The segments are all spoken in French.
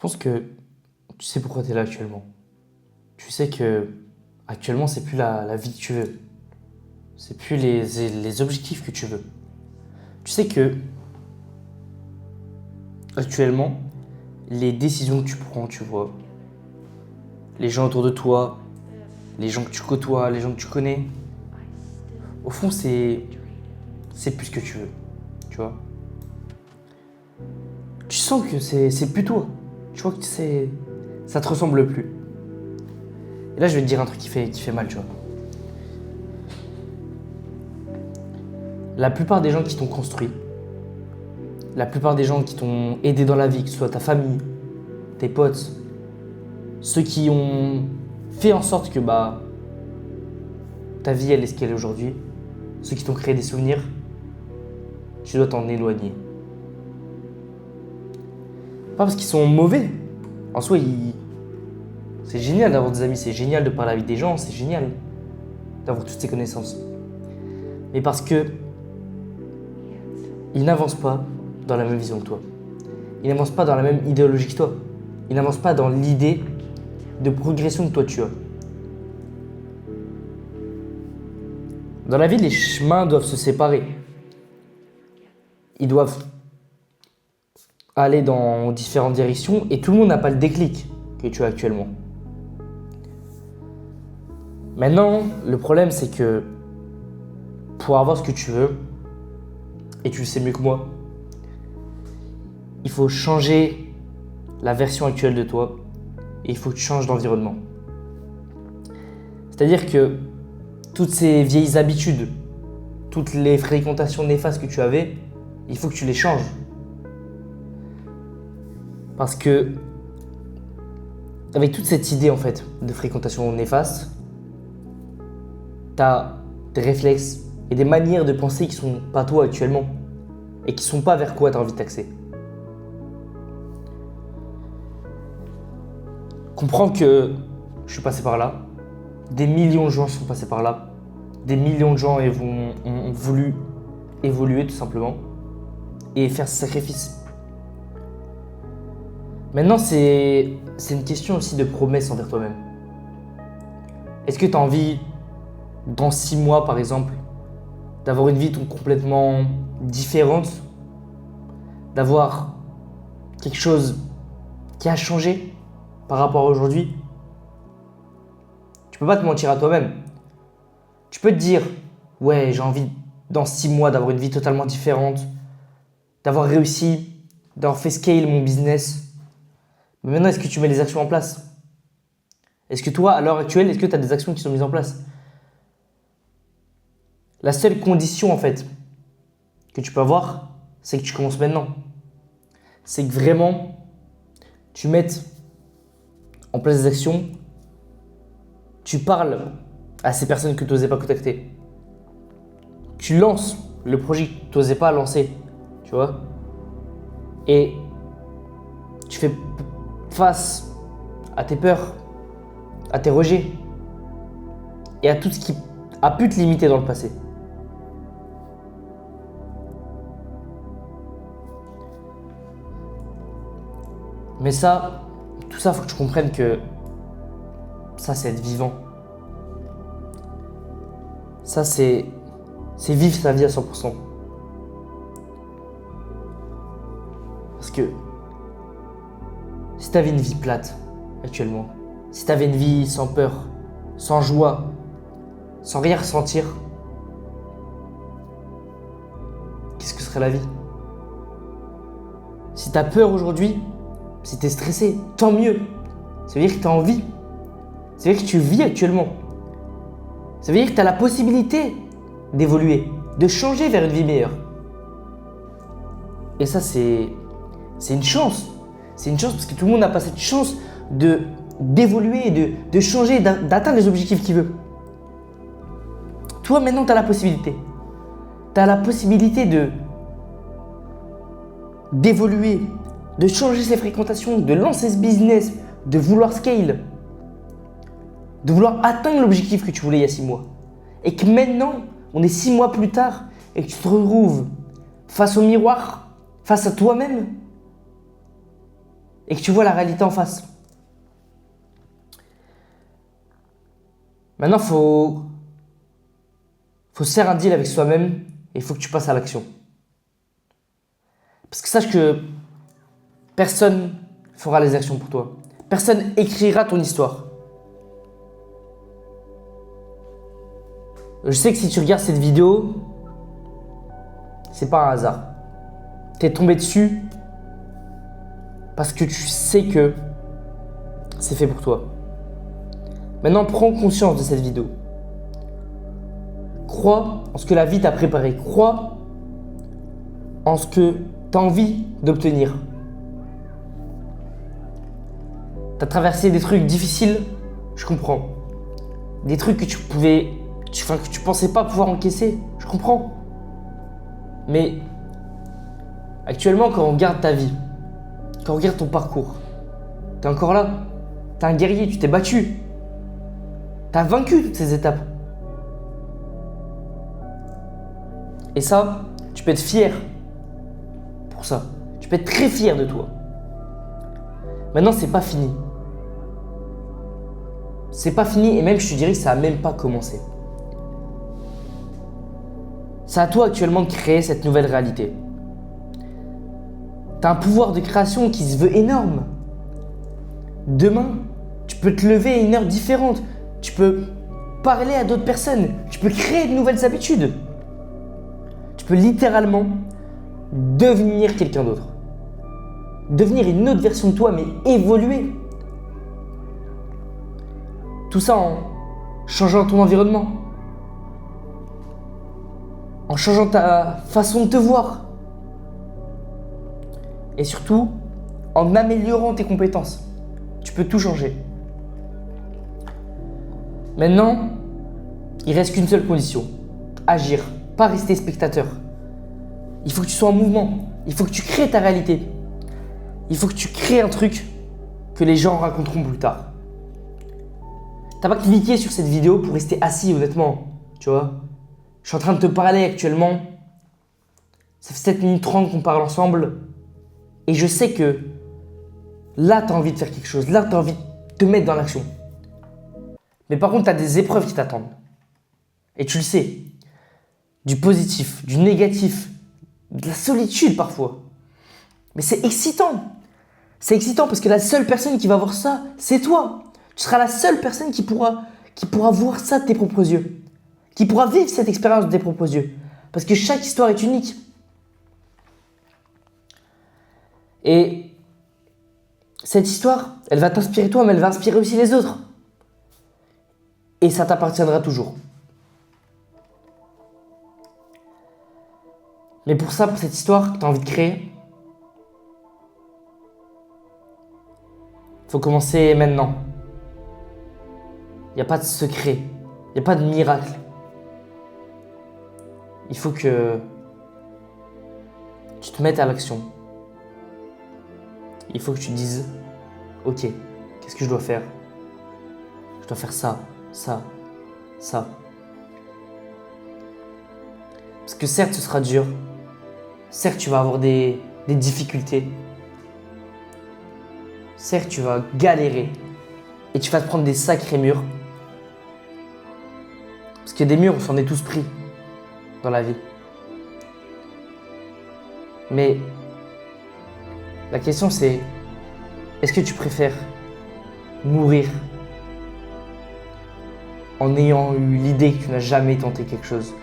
pense que tu sais pourquoi tu es là actuellement. Tu sais que actuellement, c'est plus la vie que tu veux. C'est plus les objectifs que tu veux. Tu sais que actuellement, les décisions que tu prends, tu vois, les gens autour de toi, les gens que tu côtoies, les gens que tu connais, au fond, c'est plus ce que tu veux. Tu vois. Tu sens que c'est plus toi. Tu vois que ça te ressemble plus. Et là, je vais te dire un truc qui fait mal, tu vois. La plupart des gens qui t'ont construit, la plupart des gens qui t'ont aidé dans la vie, que ce soit ta famille, tes potes, ceux qui ont fait en sorte que ta vie elle est ce qu'elle est aujourd'hui, ceux qui t'ont créé des souvenirs, tu dois t'en éloigner. Pas parce qu'ils sont mauvais. En soi, c'est génial d'avoir des amis, c'est génial de parler avec des gens, c'est génial d'avoir toutes ces connaissances. Mais parce que ils n'avancent pas dans la même vision que toi. Ils n'avancent pas dans la même idéologie que toi. Ils n'avancent pas dans l'idée de progression que toi tu as. Dans la vie, les chemins doivent se séparer. Ils doivent aller dans différentes directions et tout le monde n'a pas le déclic que tu as actuellement. Maintenant, le problème c'est que pour avoir ce que tu veux, et tu le sais mieux que moi, il faut changer la version actuelle de toi et il faut que tu changes d'environnement. C'est-à-dire que toutes ces vieilles habitudes, toutes les fréquentations néfastes que tu avais, il faut que tu les changes. Parce que avec toute cette idée en fait de fréquentation néfaste, tu as des réflexes et des manières de penser qui sont pas toi actuellement et qui sont pas vers quoi tu as envie de t'axer. Comprends que je suis passé par là, des millions de gens sont passés par là, des millions de gens ont voulu évoluer tout simplement et faire ce sacrifice. Maintenant, c'est une question aussi de promesse envers toi-même. Est-ce que tu as envie, dans 6 mois par exemple, d'avoir une vie complètement différente, d'avoir quelque chose qui a changé par rapport à aujourd'hui? Tu peux pas te mentir à toi-même. Tu peux te dire, ouais, j'ai envie dans 6 mois d'avoir une vie totalement différente, d'avoir réussi, d'avoir fait scale mon business. Mais maintenant, est-ce que tu mets les actions en place? Est-ce que toi, à l'heure actuelle, est-ce que tu as des actions qui sont mises en place? La seule condition, en fait, que tu peux avoir, c'est que tu commences maintenant. C'est que vraiment, tu mettes en place des actions, tu parles à ces personnes que tu n'osais pas contacter. Tu lances le projet que tu n'osais pas lancer, tu vois? Et tu fais face à tes peurs, à tes rejets et à tout ce qui a pu te limiter dans le passé. Mais ça, tout ça, il faut que tu comprennes que ça, c'est être vivant. Ça, c'est vivre sa vie à 100%. Parce que si tu avais une vie plate actuellement, si tu avais une vie sans peur, sans joie, sans rien ressentir, qu'est-ce que serait la vie? Si tu as peur aujourd'hui, si tu es stressé, tant mieux. Ça veut dire que tu as envie. Ça veut dire que tu vis actuellement. Ça veut dire que tu as la possibilité d'évoluer, de changer vers une vie meilleure. Et ça, c'est une chance. C'est une chance parce que tout le monde n'a pas cette chance d'évoluer, de changer, d'atteindre les objectifs qu'il veut. Toi, maintenant, tu as la possibilité. Tu as la possibilité d'évoluer, de changer ses fréquentations, de lancer ce business, de vouloir scale, de vouloir atteindre l'objectif que tu voulais il y a 6 mois. Et que maintenant, on est 6 mois plus tard et que tu te retrouves face au miroir, face à toi-même et que tu vois la réalité en face. Maintenant, faut se faire un deal avec soi-même et il faut que tu passes à l'action. Parce que sache que personne fera les actions pour toi. Personne écrira ton histoire. Je sais que si tu regardes cette vidéo, c'est pas un hasard. T'es tombé dessus parce que tu sais que c'est fait pour toi. Maintenant, prends conscience de cette vidéo. Crois en ce que la vie t'a préparé. Crois en ce que tu as envie d'obtenir. Tu as traversé des trucs difficiles, je comprends. Des trucs que tu pensais pas pouvoir encaisser, je comprends. Mais actuellement, quand on regarde ta vie, quand on regarde ton parcours, tu es encore là. Tu es un guerrier, tu t'es battu. Tu as vaincu toutes ces étapes. Et ça, tu peux être fier pour ça. Tu peux être très fier de toi. Maintenant, c'est pas fini. C'est pas fini et même je te dirais que ça a même pas commencé. C'est à toi actuellement de créer cette nouvelle réalité. Tu as un pouvoir de création qui se veut énorme. Demain, tu peux te lever à une heure différente. Tu peux parler à d'autres personnes. Tu peux créer de nouvelles habitudes. Tu peux littéralement devenir quelqu'un d'autre. Devenir une autre version de toi, mais évoluer. Tout ça en changeant ton environnement. En changeant ta façon de te voir. Et surtout, en améliorant tes compétences. Tu peux tout changer. Maintenant, il reste qu'une seule condition. Agir, pas rester spectateur. Il faut que tu sois en mouvement. Il faut que tu crées ta réalité. Il faut que tu crées un truc que les gens raconteront plus tard. T'as pas cliqué sur cette vidéo pour rester assis, honnêtement. Tu vois, je suis en train de te parler actuellement. Ça fait 7 minutes 30 qu'on parle ensemble. Et je sais que là, tu as envie de faire quelque chose. Là, tu as envie de te mettre dans l'action. Mais par contre, tu as des épreuves qui t'attendent. Et tu le sais. Du positif, du négatif, de la solitude parfois. Mais c'est excitant. C'est excitant parce que la seule personne qui va voir ça, c'est toi. Tu seras la seule personne qui pourra voir ça de tes propres yeux. Qui pourra vivre cette expérience de tes propres yeux. Parce que chaque histoire est unique. Et cette histoire, elle va t'inspirer toi, mais elle va inspirer aussi les autres. Et ça t'appartiendra toujours. Mais pour ça, pour cette histoire que tu as envie de créer, il faut commencer maintenant. Il n'y a pas de secret, il n'y a pas de miracle. Il faut que tu te mettes à l'action. Il faut que tu te dises, ok, qu'est-ce que je dois faire? Je dois faire ça, ça, ça. Parce que certes, ce sera dur. Certes, tu vas avoir des difficultés. Certes, tu vas galérer. Et tu vas te prendre des sacrés murs. Parce que des murs, on s'en est tous pris dans la vie. Mais la question c'est, est-ce que tu préfères mourir en ayant eu l'idée que tu n'as jamais tenté quelque chose,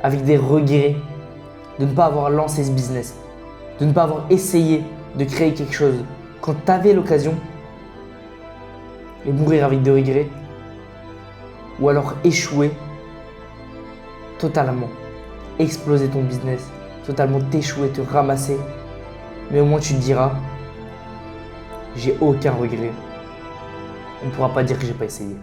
avec des regrets de ne pas avoir lancé ce business, de ne pas avoir essayé de créer quelque chose quand tu avais l'occasion, et mourir avec des regrets, ou alors échouer totalement, exploser ton business, totalement t'échouer, te ramasser, mais au moins tu te diras, j'ai aucun regret. On ne pourra pas dire que j'ai pas essayé.